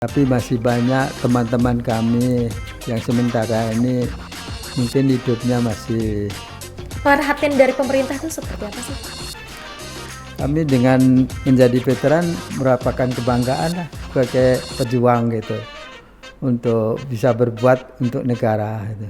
Tapi masih banyak teman-teman kami yang sementara ini mungkin hidupnya masih. Perhatian dari pemerintah itu seperti apa sih? Kami dengan menjadi veteran merupakan kebanggaan lah sebagai pejuang gitu, untuk bisa berbuat untuk negara gitu.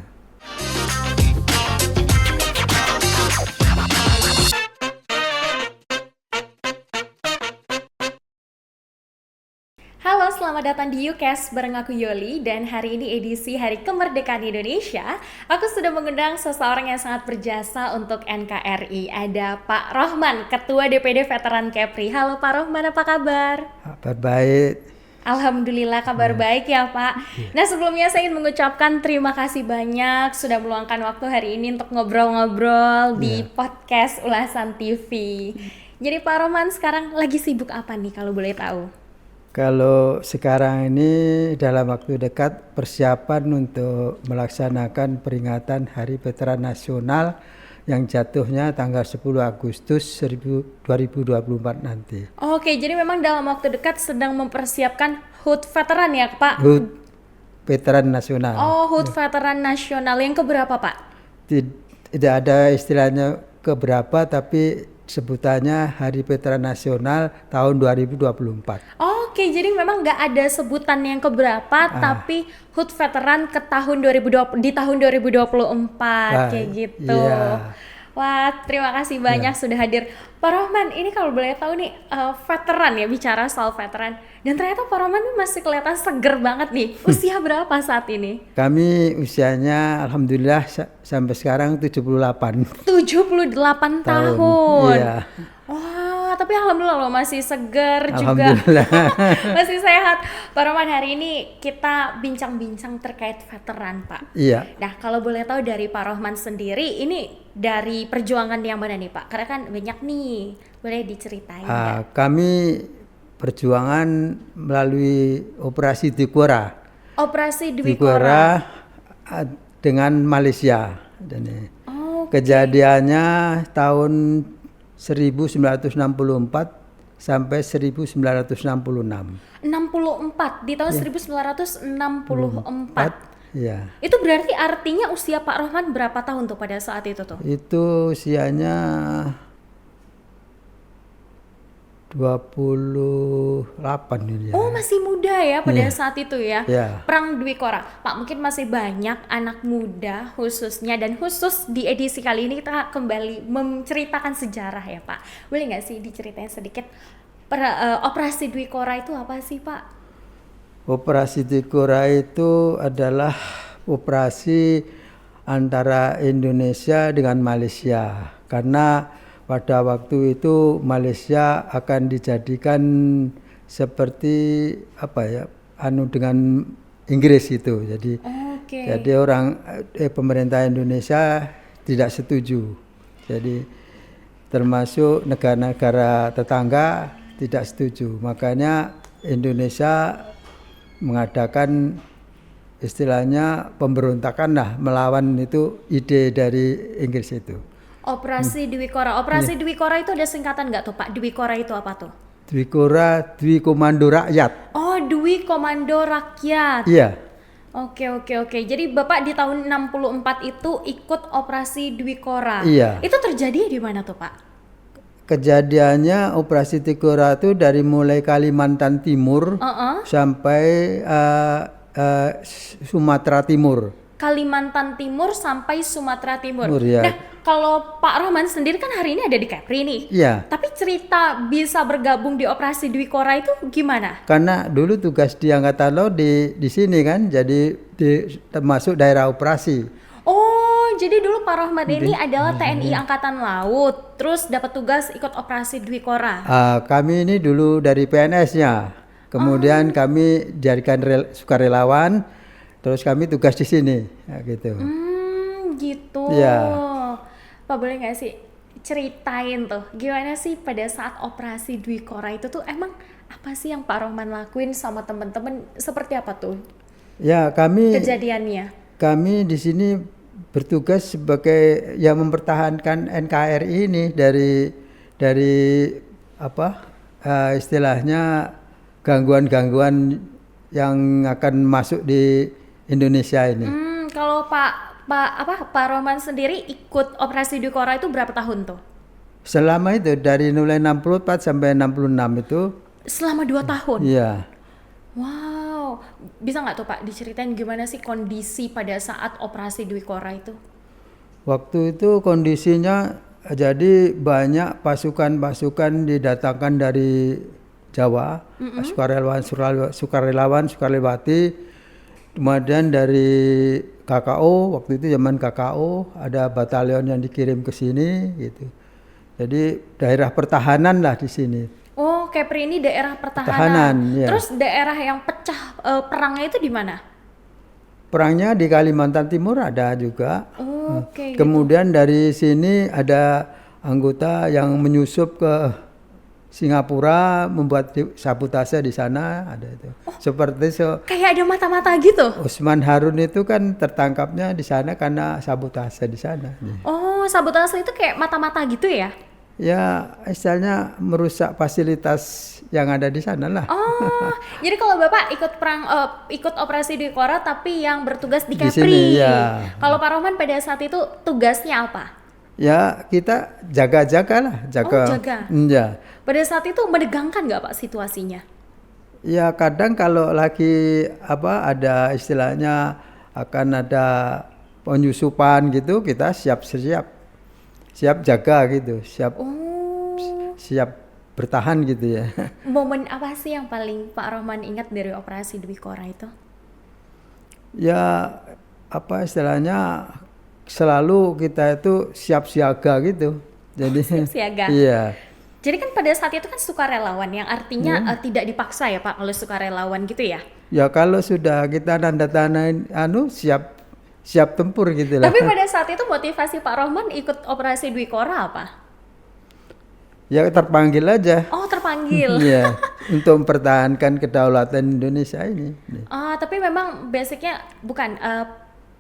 Halo, selamat datang di UCAST bareng aku Yoli, dan hari ini edisi Hari Kemerdekaan Indonesia. Aku sudah mengundang seseorang yang sangat berjasa untuk NKRI. Ada Pak Rohman, Ketua DPD Veteran Kepri. Halo Pak Rohman, apa kabar? Kabar baik. Alhamdulillah kabar baik ya Pak. Nah, sebelumnya saya ingin mengucapkan terima kasih banyak sudah meluangkan waktu hari ini untuk ngobrol-ngobrol di podcast Ulasan TV. Jadi Pak Rohman sekarang lagi sibuk apa nih kalau boleh tahu? Kalau sekarang ini dalam waktu dekat persiapan untuk melaksanakan peringatan Hari Veteran Nasional yang jatuhnya tanggal 10 Agustus 2024 nanti. Oke, jadi memang dalam waktu dekat sedang mempersiapkan HUT Veteran ya Pak? HUT Veteran Nasional. Oh, HUT Veteran Nasional yang keberapa Pak? Tidak ada istilahnya keberapa, tapi sebutannya Hari Veteran Nasional tahun 2024. Oke, jadi memang nggak ada sebutan yang keberapa, tapi HUT Veteran ke tahun 2020 di tahun 2024 kayak gitu. Iya. Wah, terima kasih banyak sudah hadir. Pak Rohman, ini kalau boleh tahu nih, veteran ya, bicara soal veteran. Dan ternyata Pak Rohman ini masih kelihatan seger banget nih. Usia berapa saat ini? Kami usianya alhamdulillah sampai sekarang 78 78 tahun. Iya. Wah, tapi alhamdulillah loh masih segar juga. Alhamdulillah. Masih sehat. Pak Rohman, hari ini kita bincang-bincang terkait veteran, Pak. Iya. Nah, kalau boleh tahu dari Pak Rohman sendiri, ini dari perjuangan yang mana nih, Pak? Karena kan banyak nih. Boleh diceritain nggak? Kami perjuangan melalui operasi Dikora. Operasi Dikora dengan Malaysia. Kejadiannya tahun 1964 sampai 1966. 64 di tahun 1964. Iya. Itu berarti artinya usia Pak Rohman berapa tahun tuh pada saat itu tuh? Itu usianya 28 ini ya. Oh, masih muda ya pada saat itu ya. Iya. Perang Dwi Kora. Pak, mungkin masih banyak anak muda khususnya, dan khusus di edisi kali ini kita kembali menceritakan sejarah ya Pak. Boleh nggak sih diceritain sedikit operasi Dwi Kora itu apa sih Pak? Operasi Dikora itu adalah operasi antara Indonesia dengan Malaysia, karena pada waktu itu Malaysia akan dijadikan seperti apa ya, dengan Inggris itu. Jadi pemerintah Indonesia tidak setuju. Jadi termasuk negara-negara tetangga tidak setuju. Makanya Indonesia mengadakan istilahnya pemberontakan lah, melawan itu ide dari Inggris itu. Operasi Dwi Kora. Operasi Dwi Kora itu ada singkatan nggak tuh Pak? Dwi Kora itu apa tuh? Dwi Kora, Dwi Komando Rakyat. Oh, Dwi Komando Rakyat. Iya. Oke. Jadi Bapak di tahun 64 itu ikut operasi Dwi Kora. Iya. Itu terjadi di mana tuh Pak? Kejadiannya operasi Dwi Kora itu dari mulai Kalimantan Timur sampai Sumatera Timur. Kalimantan Timur sampai Sumatera Timur. Ya. Nah, kalau Pak Rohman sendiri kan hari ini ada di Kepri nih. Iya. Tapi cerita bisa bergabung di operasi Dwi Kora itu gimana? Karena dulu tugas di Angkatan Laut di sini kan, jadi termasuk daerah operasi. Oh, jadi dulu Pak Rohman ini adalah TNI Angkatan Laut, terus dapat tugas ikut operasi Dwi Kora. Kami ini dulu dari PNS-nya, kemudian kami dijadikan sukarelawan, terus kami tugas di sini, gitu. Gitu. Ya. Pak, boleh nggak sih ceritain tuh gimana sih pada saat operasi Dwi Kora itu tuh, emang apa sih yang Pak Rohman lakuin sama teman-teman, seperti apa tuh? Ya, kejadiannya. Kami di sini bertugas sebagai yang mempertahankan NKRI ini dari istilahnya gangguan-gangguan yang akan masuk di Indonesia ini. Kalau Pak Rohman sendiri ikut operasi Dwi Korah itu berapa tahun tuh? Selama itu dari mulai 64 sampai 66 itu. Selama 2 tahun? Iya. Wow, bisa nggak tuh Pak diceritain gimana sih kondisi pada saat operasi Dwi Korah itu? Waktu itu kondisinya jadi banyak pasukan-pasukan didatangkan dari Jawa, sukarelawan-sukarelawati, kemudian dari KKO, waktu itu zaman KKO ada batalion yang dikirim ke sini gitu. Jadi daerah pertahanan lah di sini. Oh, Kepri ini daerah pertahanan. Ya. Terus daerah yang pecah perangnya itu di mana? Perangnya di Kalimantan Timur ada juga. Oke. Kemudian dari sini ada anggota yang menyusup ke Singapura membuat sabotase di sana ada itu. Seperti kayak ada mata-mata gitu. Usman Harun itu kan tertangkapnya di sana karena sabotase di sana. Oh, sabotase itu kayak mata-mata gitu ya? Ya, istilahnya merusak fasilitas yang ada di sana lah. Oh, jadi kalau Bapak ikut operasi Dwi Korah tapi yang bertugas di Kepri. Sini, ya. Kalau Pak Rohman pada saat itu tugasnya apa? Ya, kita jaga-jaga lah, jaga. Oh, jaga. Ya. Pada saat itu menegangkan nggak Pak situasinya? Ya, kadang kalau lagi ada istilahnya akan ada penyusupan gitu, kita siap jaga gitu, siap bertahan gitu ya. Momen apa sih yang paling Pak Rohman ingat dari operasi Dwi Korah itu? Ya, istilahnya selalu kita itu siap siaga gitu. Jadi siap siaga. Iya. Jadi kan pada saat itu kan sukarelawan yang artinya tidak dipaksa ya Pak oleh sukarelawan gitu ya? Ya kalau sudah kita tanda-tandain siap tempur gitu lah. Tapi pada saat itu motivasi Pak Rohman ikut operasi Dwi Korah apa? Ya terpanggil aja. Oh, terpanggil. Iya, untuk mempertahankan kedaulatan Indonesia ini. Tapi memang basicnya bukan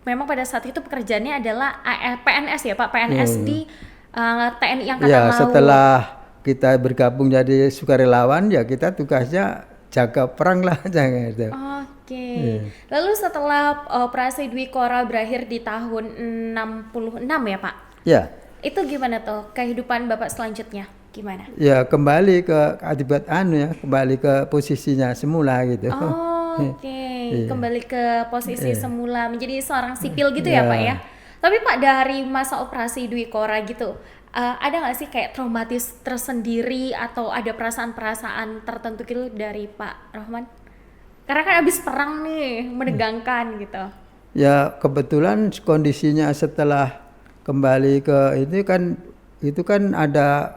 memang pada saat itu pekerjaannya adalah PNS ya Pak, PNS di TNI Angkatan Laut. Ya, setelah kita bergabung jadi sukarelawan ya kita tugasnya jaga perang lah jangan itu. Oke. Lalu setelah operasi Dwi Korah berakhir di tahun 66 ya Pak? Ya. Itu gimana tuh kehidupan Bapak selanjutnya? Gimana? Ya kembali ke akibat kembali ke posisinya semula gitu. Oke. Kembali ke posisi semula menjadi seorang sipil gitu ya Pak ya? Tapi Pak dari masa operasi Dwi Korah gitu, ada nggak sih kayak traumatis tersendiri atau ada perasaan-perasaan tertentu gitu dari Pak Rohman? Karena kan abis perang nih, menegangkan gitu. Ya kebetulan kondisinya setelah kembali ke itu kan ada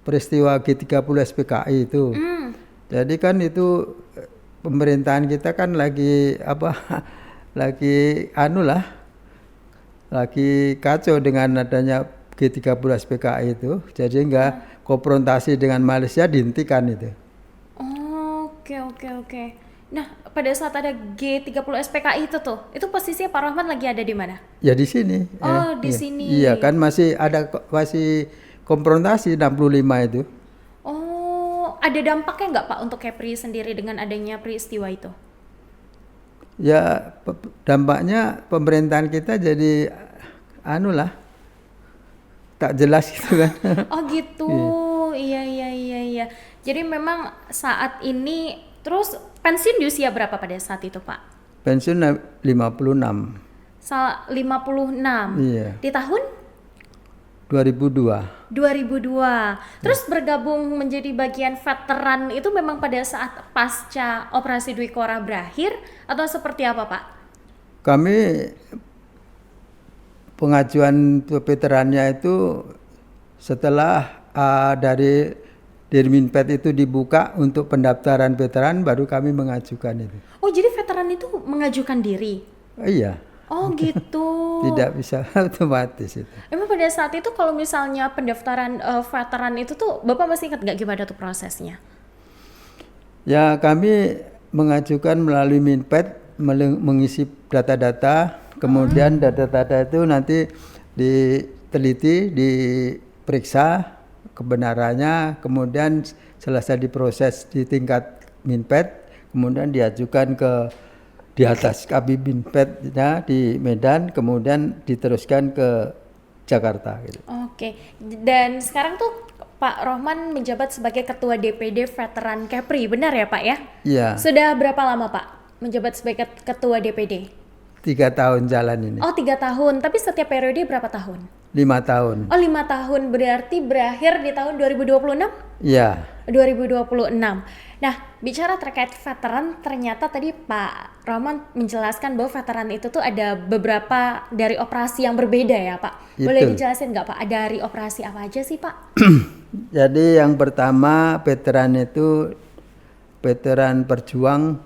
peristiwa G30 SPKI itu. Jadi kan itu pemerintahan kita kan lagi lagi kacau dengan adanya G30 SPKI itu. Jadi enggak konfrontasi dengan Malaysia dihentikan itu. Oke. Nah, pada saat ada G30 SPKI itu posisinya Pak Rohman lagi ada di mana? Ya di sini. Di sini. Iya, kan masih konfrontasi 65 itu. Oh, ada dampaknya nggak Pak untuk Kepri sendiri dengan adanya peristiwa itu? Ya, dampaknya pemerintahan kita jadi tak jelas gitu kan. Oh gitu. Iya. Jadi memang saat ini terus pensiun di usia berapa pada saat itu Pak? Pensiun 56. 56. Iya. Di tahun 2002. Terus bergabung menjadi bagian veteran itu memang pada saat pasca operasi Dwi Korah berakhir atau seperti apa Pak? Kami pengajuan veterannya itu setelah dari Dirminpet itu dibuka untuk pendaftaran veteran baru kami mengajukan itu. Oh jadi veteran itu mengajukan diri? Iya. Oh gitu. Tidak bisa otomatis itu. Emang pada saat itu kalau misalnya pendaftaran veteran itu tuh Bapak masih ingat nggak gimana tuh prosesnya? Ya kami mengajukan melalui Minpet mengisi data-data, kemudian data-data itu nanti diteliti, diperiksa kebenarannya, kemudian selesai diproses di tingkat Minpet, kemudian diajukan di atas Kabinpetnya di Medan, kemudian diteruskan ke Jakarta gitu. Oke, dan sekarang tuh Pak Rohman menjabat sebagai Ketua DPD Veteran Kepri, benar ya Pak ya? Iya. Sudah berapa lama Pak menjabat sebagai Ketua DPD? 3 tahun jalan ini. Oh 3 tahun, tapi setiap periode berapa tahun? 5 tahun. Oh 5 tahun, berarti berakhir di tahun 2026? Iya. 2026. Nah, bicara terkait veteran, ternyata tadi Pak Rohman menjelaskan bahwa veteran itu tuh ada beberapa dari operasi yang berbeda ya Pak. Boleh Betul. dijelasin nggak Pak, dari operasi apa aja sih Pak? Jadi yang pertama veteran itu veteran perjuang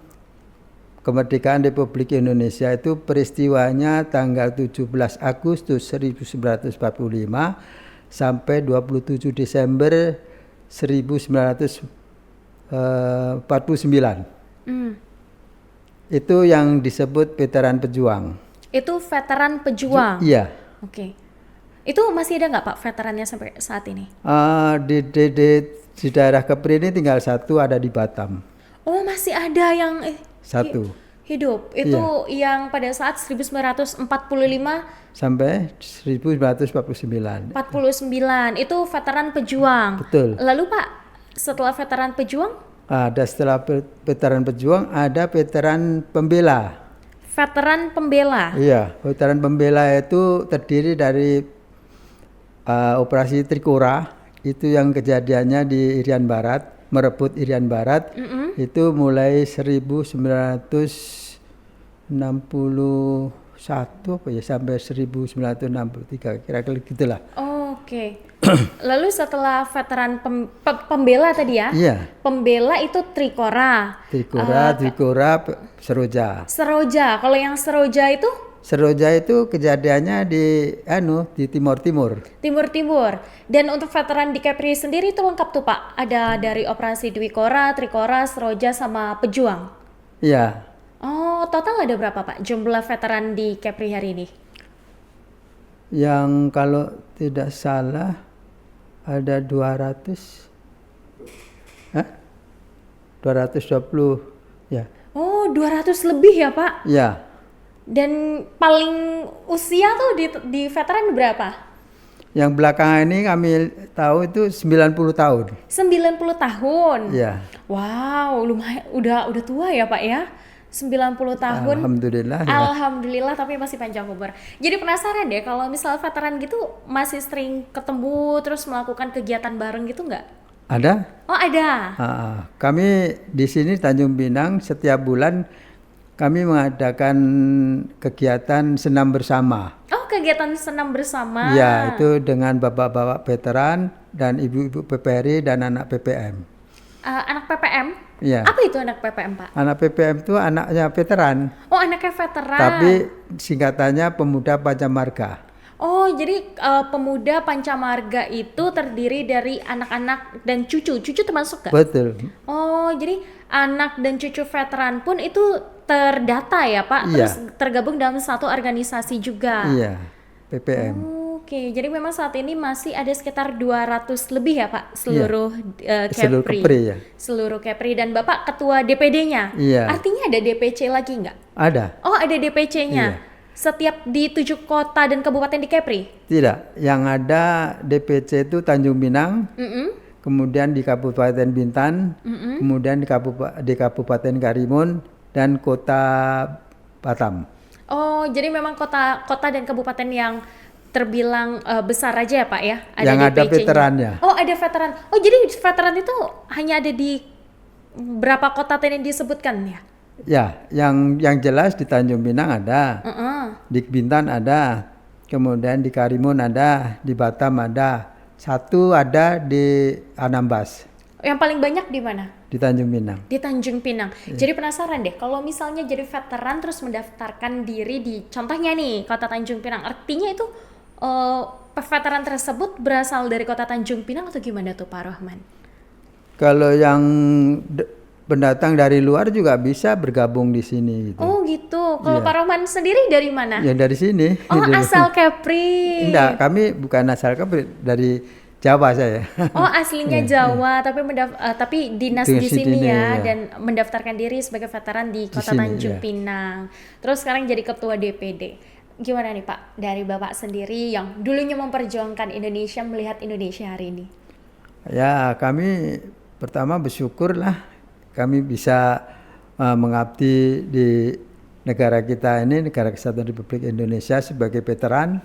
kemerdekaan Republik Indonesia, itu peristiwanya tanggal 17 Agustus 1945 sampai 27 Desember 1949. Itu yang disebut veteran pejuang. Itu veteran pejuang? Iya. Oke. Itu masih ada nggak Pak veterannya sampai saat ini? Di daerah Kepri ini tinggal satu, ada di Batam. Oh masih ada yang Satu. hidup. Itu yang pada saat 1945 Sampai 1949. 49 itu veteran pejuang. Betul. Lalu Pak, setelah veteran pejuang? Ada setelah veteran pejuang, ada veteran pembela. Veteran pembela. Iya, veteran pembela itu terdiri dari operasi Trikora, itu yang kejadiannya di Irian Barat, merebut Irian Barat. Itu mulai 1961 apa ya, sampai 1963, kira-kira gitulah. Oke. Lalu setelah veteran pembela tadi ya? Iya. Pembela itu Trikora. Trikora, Seroja. Seroja. Kalau yang Seroja itu? Seroja itu kejadiannya di Timur-Timur. Timur-Timur. Dan untuk veteran di Kepri sendiri itu lengkap tuh Pak. Ada dari operasi Dwikora, Trikora, Seroja sama Pejuang. Iya. Oh, total ada berapa Pak jumlah veteran di Kepri hari ini? Yang kalau tidak salah ada 200. 220 ya. Oh, 200 lebih ya Pak? Ya. Dan paling usia tuh di veteran berapa? Yang belakangan ini kami tahu itu 90 tahun. 90 tahun. Ya. Wow, lumayan udah tua ya Pak ya. 90 tahun. Alhamdulillah. Ya. Alhamdulillah, tapi masih panjang umur. Jadi penasaran deh kalau misal veteran gitu masih sering ketemu terus melakukan kegiatan bareng gitu nggak? Ada? Oh, ada. Kami di sini Tanjung Pinang setiap bulan kami mengadakan kegiatan senam bersama. Oh, kegiatan senam bersama. Ya, itu dengan bapak-bapak veteran dan ibu-ibu PPRI dan anak PPM. Anak PPM? Ya. Apa itu anak PPM, Pak? Anak PPM itu anaknya veteran. Oh, anaknya veteran. Tapi singkatannya Pemuda Pancamarga. Oh, jadi Pemuda Pancamarga itu terdiri dari anak-anak dan cucu. Cucu termasuk gak? Betul. Oh, jadi anak dan cucu veteran pun itu terdata ya Pak? Iya. Terus tergabung dalam satu organisasi juga? Iya, PPM. Oke, jadi memang saat ini masih ada sekitar 200 lebih ya Pak? Seluruh Kepri? Seluruh Kepri ya. Seluruh Kepri, dan Bapak ketua DPD-nya? Iya. Artinya ada DPC lagi nggak? Ada. Oh, ada DPC-nya? Iya. Setiap di 7 kota dan kabupaten di Kepri? Tidak, yang ada DPC itu Tanjung Pinang, kemudian di Kabupaten Bintan, kemudian di Kabupaten Karimun, dan Kota Batam. Oh, jadi memang kota dan kabupaten yang terbilang besar aja ya Pak ya? Yang ada DPC-nya. veterannya. Oh, ada veteran. Oh, jadi veteran itu hanya ada di berapa kota tadi yang disebutkan ya? Ya, yang jelas di Tanjung Pinang ada, di Bintan ada, kemudian di Karimun ada, di Batam ada, satu ada di Anambas. Yang paling banyak di mana? Di Tanjung Pinang. Di Tanjung Pinang. Jadi penasaran deh, kalau misalnya jadi veteran terus mendaftarkan diri di, contohnya nih, Kota Tanjung Pinang, artinya itu veteran tersebut berasal dari Kota Tanjung Pinang atau gimana tuh Pak Rohman? Kalau yang pendatang dari luar juga bisa bergabung di sini. Gitu. Oh gitu. Kalau Iya. Pak Rohman sendiri dari mana? Ya dari sini. Oh, asal Kepri. Enggak, kami bukan asal Kepri, dari Jawa saya. Oh, aslinya Jawa, tapi dinas Dinas di di sini sini, ya, ya. dan mendaftarkan diri sebagai veteran di Kota sini, Tanjung ya. Pinang. Terus sekarang jadi ketua DPD. Gimana nih Pak, dari Bapak sendiri yang dulunya memperjuangkan Indonesia melihat Indonesia hari ini? Ya, kami pertama bersyukur lah kami bisa mengabdi di negara kita ini, Negara Kesatuan Republik Indonesia sebagai veteran.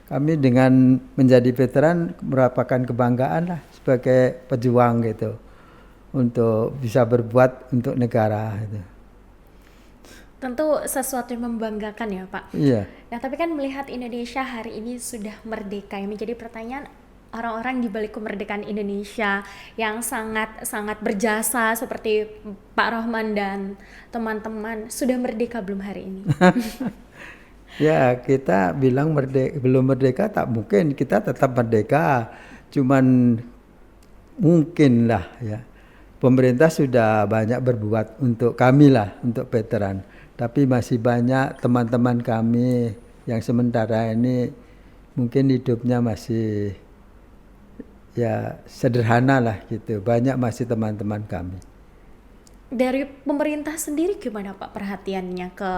Kami dengan menjadi veteran merupakan kebanggaan lah sebagai pejuang gitu, untuk bisa berbuat untuk negara gitu. Tentu sesuatu yang membanggakan ya Pak. Iya. Nah tapi kan melihat Indonesia hari ini sudah merdeka, yang menjadi pertanyaan orang-orang di balik kemerdekaan Indonesia yang sangat berjasa seperti Pak Rohman dan teman-teman, sudah merdeka belum hari ini? Ya, kita bilang belum merdeka, tak mungkin, kita tetap merdeka. Cuman mungkin lah ya. Pemerintah sudah banyak berbuat untuk kami lah, untuk veteran. Tapi masih banyak teman-teman kami yang sementara ini mungkin hidupnya masih ya sederhana lah gitu. Banyak masih teman-teman kami. Dari pemerintah sendiri gimana Pak perhatiannya ke...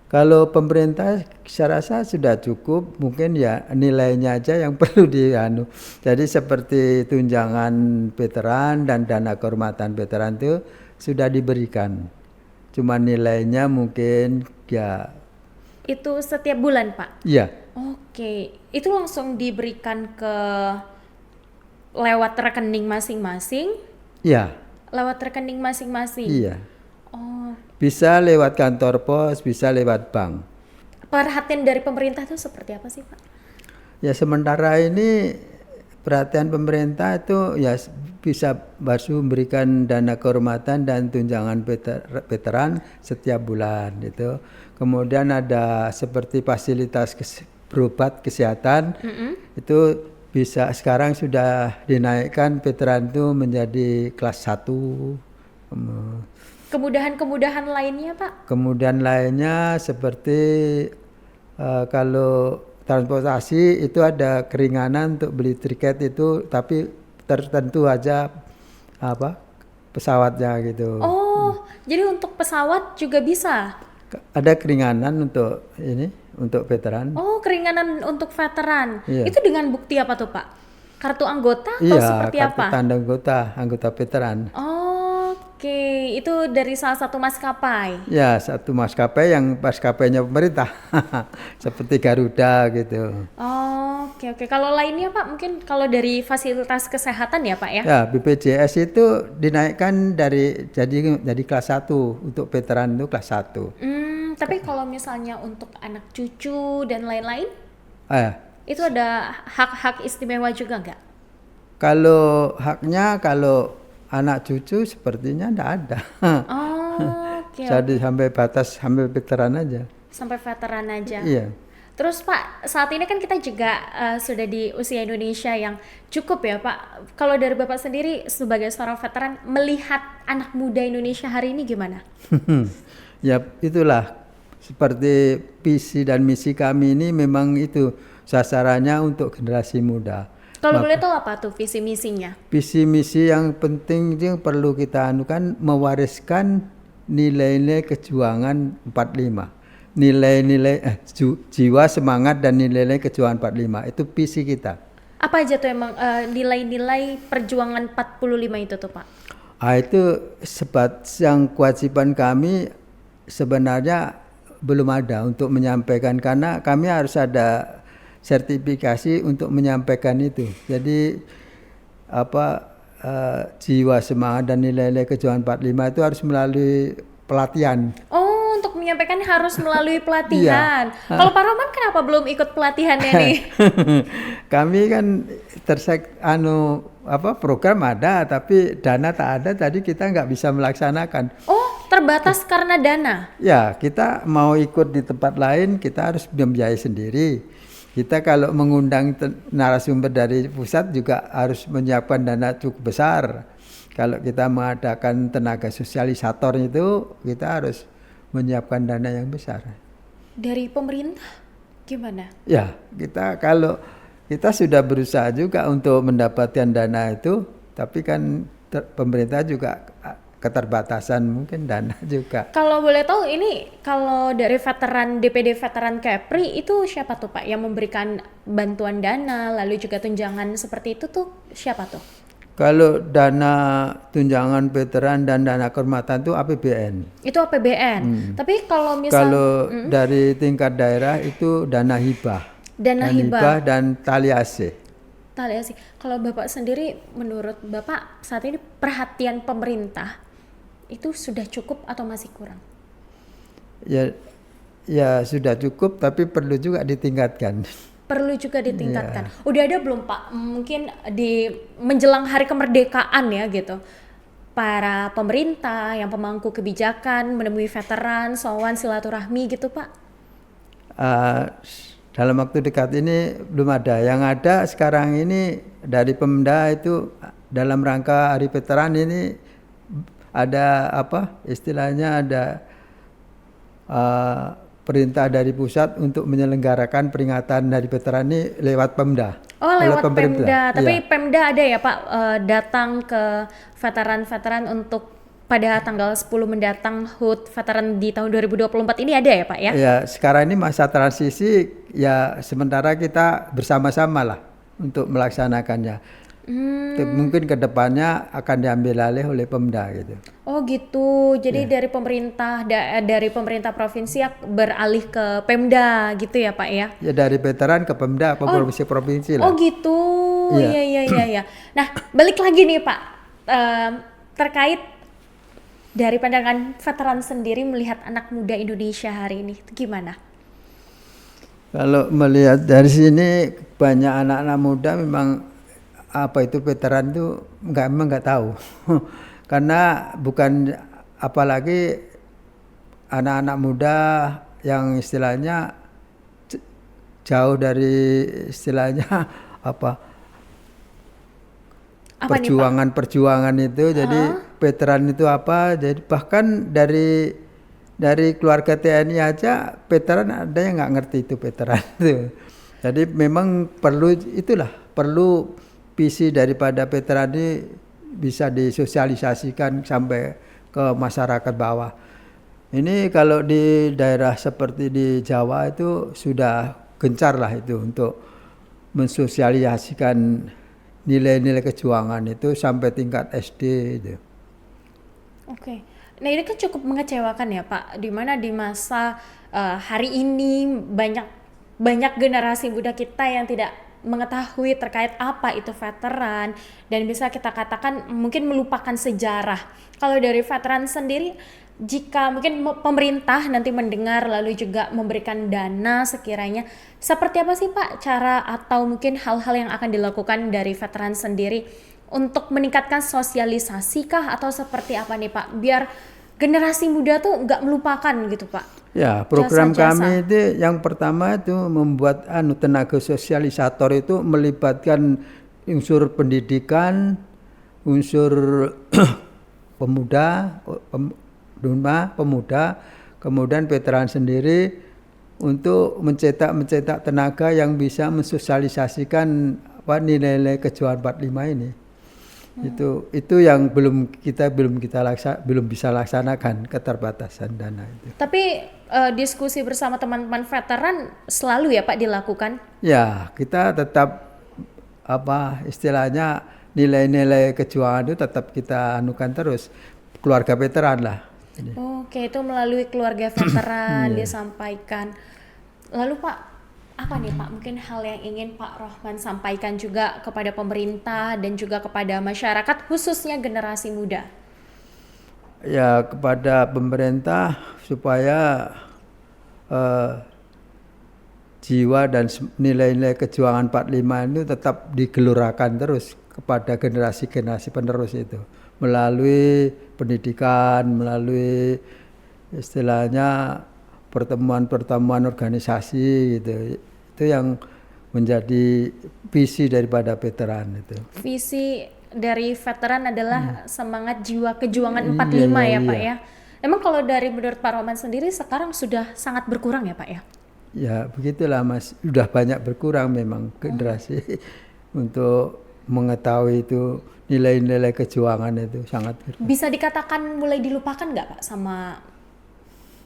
Kalau pemerintah saya rasa sudah cukup, mungkin ya nilainya aja yang perlu dianu. Jadi seperti tunjangan veteran dan dana kehormatan veteran itu sudah diberikan. Cuma nilainya mungkin ya... Itu setiap bulan Pak? Iya. Oke, itu langsung diberikan ke lewat rekening masing-masing? Iya. Lewat rekening masing-masing? Iya. Oh. Bisa lewat kantor pos, bisa lewat bank. Perhatian dari pemerintah itu seperti apa sih Pak? Ya sementara ini perhatian pemerintah itu ya bisa memberikan dana kehormatan dan tunjangan veteran setiap bulan itu. Kemudian ada seperti fasilitas berobat kesehatan, itu bisa sekarang sudah dinaikkan veteran itu menjadi kelas 1. Kemudahan-kemudahan lainnya Pak? Kemudian lainnya seperti kalau transportasi itu ada keringanan untuk beli tiket itu, tapi tertentu aja pesawatnya gitu. Oh, jadi untuk pesawat juga bisa? Ada keringanan untuk ini, untuk veteran. Oh, keringanan untuk veteran. Iya. Itu dengan bukti apa tuh Pak? Kartu anggota atau Iya, seperti kartu apa? tanda anggota veteran. Oke, itu dari salah satu maskapai. Ya, satu maskapai yang maskapainya pemerintah. Seperti Garuda gitu. Oke. Kalau lainnya Pak, mungkin kalau dari fasilitas kesehatan ya Pak ya? Ya, BPJS itu dinaikkan jadi kelas 1 untuk veteran itu kelas 1. Tapi kalau misalnya untuk anak cucu dan lain-lain, Eh, itu ada hak-hak istimewa juga nggak? Kalau haknya, kalau anak cucu sepertinya enggak ada. Oke. Jadi sampai veteran aja. Sampai veteran aja. Iya. Terus Pak, saat ini kan kita juga sudah di usia Indonesia yang cukup ya Pak. Kalau dari Bapak sendiri sebagai seorang veteran, melihat anak muda Indonesia hari ini gimana? Ya itulah, seperti visi dan misi kami ini memang itu sasarannya untuk generasi muda. Kalau boleh tahu apa tuh visi misinya? Visi misi yang penting yang perlu kita anukan, mewariskan nilai-nilai kejuangan 45. Nilai-nilai jiwa, semangat dan nilai-nilai kejuangan 45 itu visi kita. Apa aja tuh emang nilai-nilai perjuangan 45 itu tuh Pak? Itu yang kewajiban kami sebenarnya belum ada untuk menyampaikan, karena kami harus ada sertifikasi untuk menyampaikan itu. Jadi jiwa, semangat dan nilai-nilai kejuangan 45 itu harus melalui pelatihan. Oh, untuk menyampaikan harus melalui pelatihan. Iya. Kalau Pak Rohman kenapa belum ikut pelatihannya nih? Kami kan program ada tapi dana tak ada, tadi kita nggak bisa melaksanakan. Oh, terbatas karena dana? Ya, kita mau ikut di tempat lain kita harus membiayai sendiri. Kita kalau mengundang narasumber dari pusat juga harus menyiapkan dana cukup besar. Kalau kita mengadakan tenaga sosialisator itu, kita harus menyiapkan dana yang besar. Dari pemerintah gimana? Ya, kita kalau kita sudah berusaha juga untuk mendapatkan dana itu, tapi kan pemerintah juga keterbatasan mungkin dana juga. Kalau boleh tahu ini kalau dari veteran DPD Veteran Kepri itu siapa tuh Pak yang memberikan bantuan dana lalu juga tunjangan seperti itu tuh siapa tuh? Kalau dana tunjangan veteran dan dana kehormatan itu APBN. Itu APBN. Tapi kalau Kalau dari tingkat daerah itu dana hibah. dana hibah Dan tali AC. tali asih. Kalau Bapak sendiri menurut Bapak saat ini perhatian pemerintah itu sudah cukup atau masih kurang? Ya sudah cukup, tapi perlu juga ditingkatkan. Perlu juga ditingkatkan. Udah ada belum Pak? Mungkin di menjelang hari kemerdekaan ya gitu. Para pemerintah yang pemangku kebijakan menemui veteran, sowan silaturahmi gitu Pak. Dalam waktu dekat ini belum ada. Yang ada sekarang ini dari Pemda itu dalam rangka Hari Veteran ini ada apa? Istilahnya ada perintah dari pusat untuk menyelenggarakan peringatan Hari Veteran ini lewat Pemda. Oh lewat Pemda, tapi Iya. Pemda ada ya Pak datang ke veteran-veteran untuk pada tanggal 10 mendatang HUT veteran di tahun 2024 ini ada ya Pak ya? Ya, sekarang ini masa transisi ya sementara kita bersama-sama lah untuk melaksanakannya. Mungkin ke depannya akan diambil alih oleh Pemda gitu. Oh gitu, jadi dari dari pemerintah provinsi beralih ke Pemda gitu ya Pak ya? Ya dari veteran ke Pemda, ke provinsi-provinsi lah. Oh gitu, Iya. iya. Nah balik lagi nih Pak, terkait dari pandangan veteran sendiri melihat anak muda Indonesia hari ini, itu gimana? Kalau melihat dari sini banyak anak-anak muda memang apa itu veteran itu memang nggak tahu. Karena bukan apalagi anak-anak muda yang istilahnya jauh dari istilahnya apa perjuangan itu. Jadi veteran itu apa? Jadi bahkan dari keluarga TNI aja veteran ada yang nggak ngerti itu veteran itu. Jadi memang perlu visi daripada veteran ini bisa disosialisasikan sampai ke masyarakat bawah. Ini kalau di daerah seperti di Jawa itu sudah gencar lah itu untuk mensosialisasikan nilai-nilai kejuangan itu sampai tingkat SD itu. Oke. Nah ini kan cukup mengecewakan ya Pak, dimana di masa hari ini banyak generasi muda kita yang tidak mengetahui terkait apa itu veteran dan bisa kita katakan mungkin melupakan sejarah. Kalau dari veteran sendiri, jika mungkin pemerintah nanti mendengar lalu juga memberikan dana sekiranya, seperti apa sih Pak cara atau mungkin hal-hal yang akan dilakukan dari veteran sendiri untuk meningkatkan sosialisasi kah atau seperti apa nih Pak biar generasi muda tuh nggak melupakan gitu Pak? Ya, program Jasa-jasa. kami itu yang pertama itu membuat tenaga sosialisator itu melibatkan unsur pendidikan, unsur pemuda, kemudian veteran sendiri untuk mencetak tenaga yang bisa mensosialisasikan nilai-nilai kejuangan 45 ini. Itu yang belum bisa laksanakan, keterbatasan dana itu. Tapi diskusi bersama teman-teman veteran selalu ya Pak dilakukan? Ya, kita tetap istilahnya nilai-nilai kejuangan itu tetap kita anukan terus, keluarga veteran lah. Oke, itu melalui keluarga veteran disampaikan. Lalu Pak, apa nih Pak mungkin hal yang ingin Pak Rohman sampaikan juga kepada pemerintah dan juga kepada masyarakat khususnya generasi muda? Ya, kepada pemerintah supaya jiwa dan nilai-nilai kejuangan 45 itu tetap digelurakan terus kepada generasi-generasi penerus itu melalui pendidikan, melalui istilahnya pertemuan-pertemuan organisasi gitu. Itu yang menjadi visi daripada veteran itu. Visi dari veteran adalah semangat jiwa kejuangan 45 ya Pak ya. Emang kalau dari menurut Pak Rohman sendiri sekarang sudah sangat berkurang ya Pak ya? Ya begitulah Mas, udah banyak berkurang memang generasi untuk mengetahui itu nilai-nilai kejuangan itu sangat berkurang. Bisa dikatakan mulai dilupakan nggak Pak sama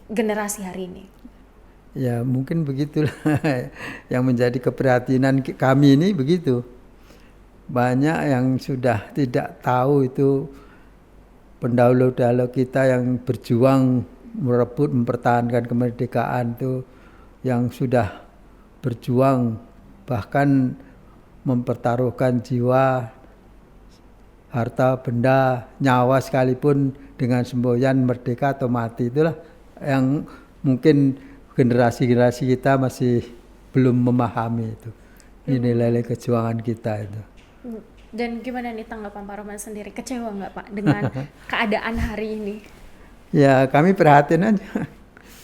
generasi hari ini? Ya mungkin begitulah yang menjadi keprihatinan kami ini begitu. Banyak yang sudah tidak tahu itu pendahulu-dahulu kita yang berjuang merebut mempertahankan kemerdekaan itu, yang sudah berjuang bahkan mempertaruhkan jiwa, harta, benda, nyawa sekalipun dengan semboyan merdeka atau mati. Itulah yang mungkin generasi-generasi kita masih belum memahami itu. Ini nilai-nilai kejuangan kita itu. Dan gimana nih tanggapan Pak Rohman sendiri? Kecewa nggak Pak dengan keadaan hari ini? Ya kami prihatin aja.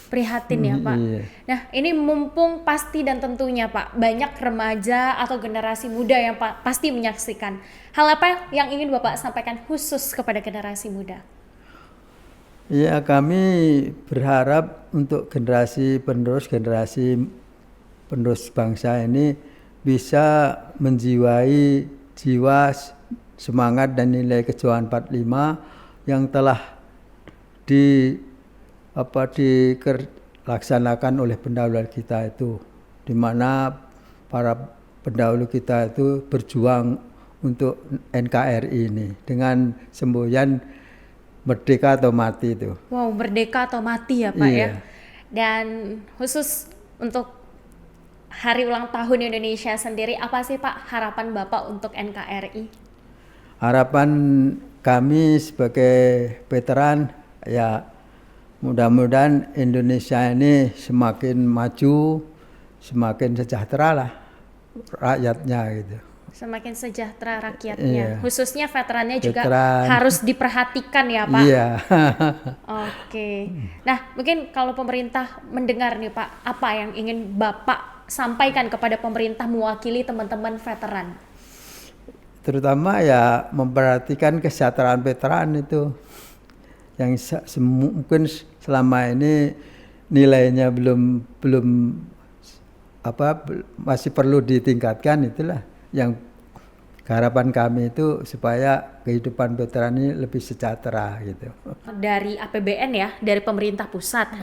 Prihatin ya Pak. Iya. Nah ini mumpung pasti dan tentunya Pak banyak remaja atau generasi muda yang Pak pasti menyaksikan. Hal apa yang ingin Bapak sampaikan khusus kepada generasi muda? Ya kami berharap untuk generasi penerus bangsa ini bisa menjiwai jiwa, semangat dan nilai kejuangan 45 yang telah dilaksanakan oleh pendahulu kita itu, di mana para pendahulu kita itu berjuang untuk NKRI ini dengan semboyan merdeka atau mati itu. Wow, merdeka atau mati ya Pak Iya. ya. Dan khusus untuk hari ulang tahun Indonesia sendiri, apa sih Pak harapan Bapak untuk NKRI? Harapan kami sebagai veteran ya mudah-mudahan Indonesia ini semakin maju, semakin sejahtera lah rakyatnya gitu. Semakin sejahtera rakyatnya, Iya. khususnya veterannya juga Veteran. harus diperhatikan ya Pak. Iya. Oke. Nah, mungkin kalau pemerintah mendengar nih Pak, apa yang ingin Bapak sampaikan kepada pemerintah mewakili teman-teman veteran? Terutama ya memperhatikan kesejahteraan veteran itu yang mungkin selama ini nilainya belum masih perlu ditingkatkan. Itulah yang harapan kami itu, supaya kehidupan veteran ini lebih sejahtera gitu. Dari APBN ya, dari pemerintah pusat,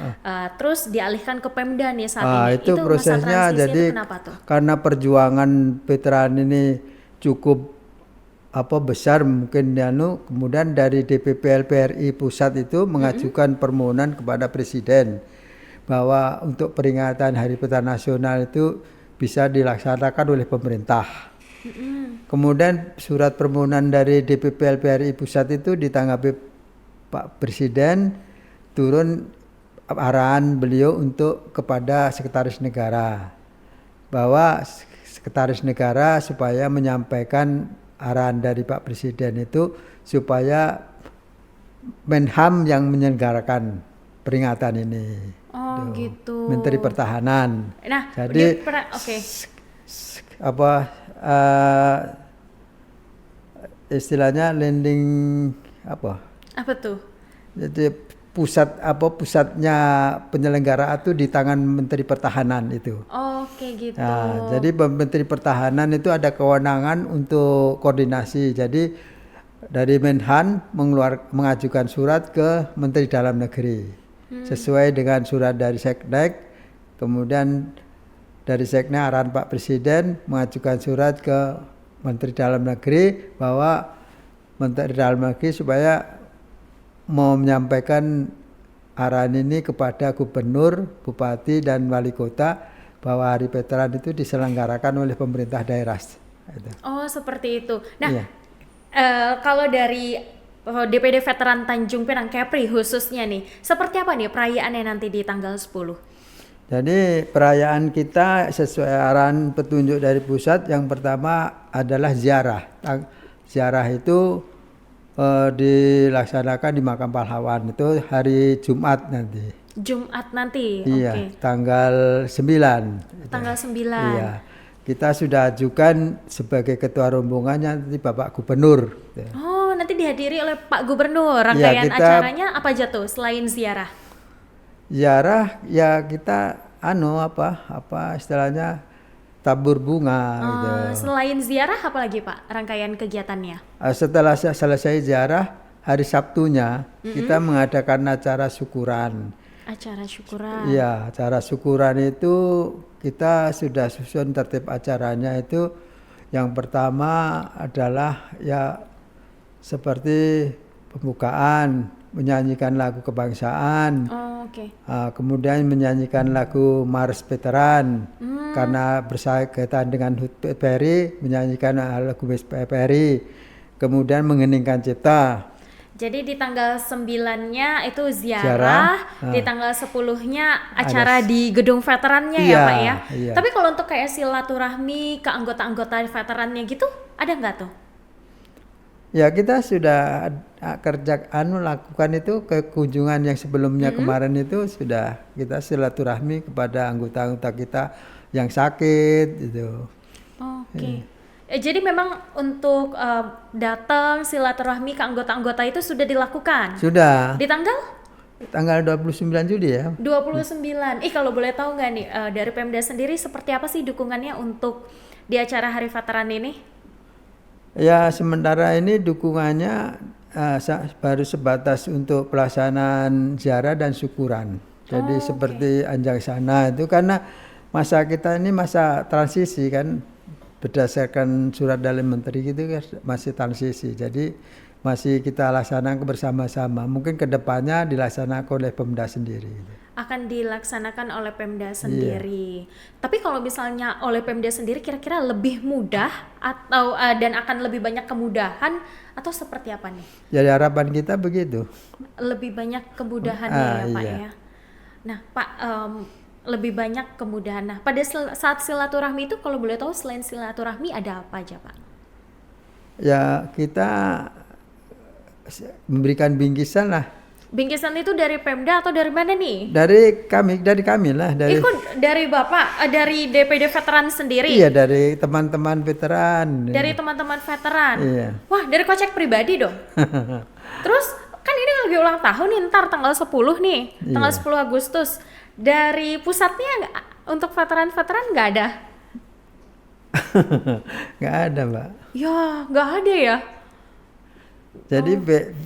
terus dialihkan ke Pemda nih saat ini. Itu prosesnya masa transisi jadi itu kenapa tuh? karena perjuangan veteran ini cukup besar mungkin kemudian dari DPP LPRI pusat itu mengajukan permohonan kepada Presiden bahwa untuk peringatan Hari Veteran Nasional itu bisa dilaksanakan oleh pemerintah. Kemudian surat permohonan dari DPP LPRI pusat itu ditanggapi Pak Presiden, turun arahan beliau untuk kepada Sekretaris Negara bahwa Sekretaris Negara supaya menyampaikan arahan dari Pak Presiden itu supaya Menham yang menyelenggarakan peringatan ini. Oh gitu. Menteri Pertahanan. Nah, jadi oke. Istilahnya landing Apa tuh? Jadi pusatnya penyelenggaraan itu di tangan Menteri Pertahanan itu. Oke gitu. Nah, jadi Menteri Pertahanan itu ada kewenangan untuk koordinasi. Jadi dari Menhan mengajukan surat ke Menteri Dalam Negeri sesuai dengan surat dari Seknek. Kemudian dari Seknek arahan Pak Presiden mengajukan surat ke Menteri Dalam Negeri bahwa Menteri Dalam Negeri supaya mau menyampaikan arahan ini kepada gubernur, bupati, dan wali kota bahwa Hari Veteran itu diselenggarakan oleh pemerintah daerah. Oh seperti itu. Nah, iya. Kalau dari DPD Veteran Tanjung Pinang Kepri khususnya nih, seperti apa nih perayaannya nanti di tanggal 10? Jadi perayaan kita sesuai arahan petunjuk dari pusat, yang pertama adalah ziarah. Ziarah itu dilaksanakan di Makam Pahlawan, itu hari Jumat nanti. Jumat nanti? Iya, okay. Tanggal 9. Tanggal 9. Iya. Kita sudah ajukan sebagai ketua rombongannya nanti Bapak Gubernur. Oh, nanti dihadiri oleh Pak Gubernur. Rangkaian acaranya apa aja tuh selain ziarah? Ziarah ya kita apa istilahnya tabur bunga gitu. Selain ziarah apa lagi Pak rangkaian kegiatannya? Setelah selesai ziarah, hari Sabtunya kita mengadakan acara syukuran. Acara syukuran. Iya, acara syukuran itu kita sudah susun tertib acaranya itu. Yang pertama adalah ya seperti pembukaan, menyanyikan lagu kebangsaan. Oke. Kemudian menyanyikan lagu Mars Veteran karena berkaitan dengan HUT PRI, menyanyikan lagu PRI. Kemudian mengeningkan cipta. Jadi di tanggal 9-nya itu ziarah, di tanggal 10-nya acara di gedung veterannya ya Pak ya. Iya. Tapi kalau untuk kayak silaturahmi ke anggota-anggota veterannya gitu, ada nggak tuh? Ya kita sudah lakukan itu kunjungan yang sebelumnya kemarin itu sudah kita silaturahmi kepada anggota-anggota kita yang sakit gitu. Oke. Jadi memang untuk datang silaturahmi ke anggota-anggota itu sudah dilakukan? Sudah. Di Tanggal 29 Juli ya. 29. Kalau boleh tahu nggak nih dari Pemda sendiri seperti apa sih dukungannya untuk di acara Hari Veteran ini? Ya sementara ini dukungannya baru sebatas untuk pelaksanaan ziarah dan syukuran. Jadi seperti Anjang Sana itu karena masa kita ini masa transisi kan. Berdasarkan surat dari menteri gitu kan masih transisi, jadi masih kita laksanakan bersama-sama. Mungkin kedepannya dilaksanakan oleh Pemda sendiri. Akan dilaksanakan oleh Pemda sendiri. Tapi kalau misalnya oleh Pemda sendiri kira-kira lebih mudah atau dan akan lebih banyak kemudahan atau seperti apa nih? Jadi harapan kita begitu. Lebih banyak kemudahannya ya Pak ya. Nah Pak, lebih banyak kemudahan. Nah, pada saat silaturahmi itu kalau boleh tahu selain silaturahmi ada apa aja, Pak? Ya, kita memberikan bingkisan lah. Bingkisan itu dari Pemda atau dari mana nih? Dari kami lah. Ikut dari Bapak, dari DPD Veteran sendiri? Iya, dari teman-teman veteran. Dari teman-teman veteran? Iya. Wah, dari kocek pribadi dong? Terus, kan ini lagi ulang tahun nih, ntar tanggal 10 nih, tanggal 10 Agustus. Dari pusatnya untuk veteran-veteran nggak ada? Nggak ada Mbak. Ya nggak ada ya. Jadi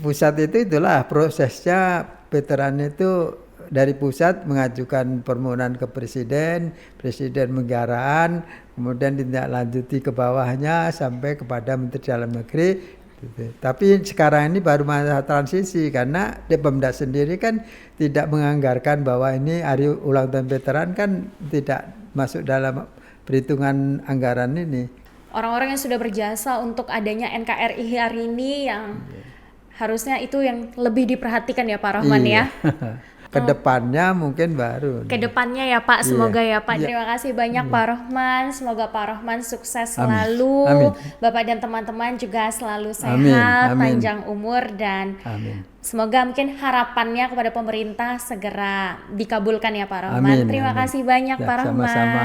pusat itulah prosesnya. Veteran itu dari pusat mengajukan permohonan ke presiden menggaraan, kemudian ditindaklanjuti ke bawahnya sampai kepada Menteri Dalam Negeri. Tapi sekarang ini baru masa transisi karena Pemda sendiri kan tidak menganggarkan bahwa ini hari ulang tahun veteran kan tidak masuk dalam perhitungan anggaran ini. Orang-orang yang sudah berjasa untuk adanya NKRI hari ini yang harusnya itu yang lebih diperhatikan ya Pak Rohman ya. Kedepannya mungkin baru. Kedepannya ya Pak, semoga ya Pak. Terima kasih banyak Pak Rohman. Semoga Pak Rohman sukses selalu. Amin. Bapak dan teman-teman juga selalu sehat, panjang umur dan semoga mungkin harapannya kepada pemerintah segera dikabulkan ya Pak Rohman. Terima kasih banyak Pak Rohman. Sama-sama.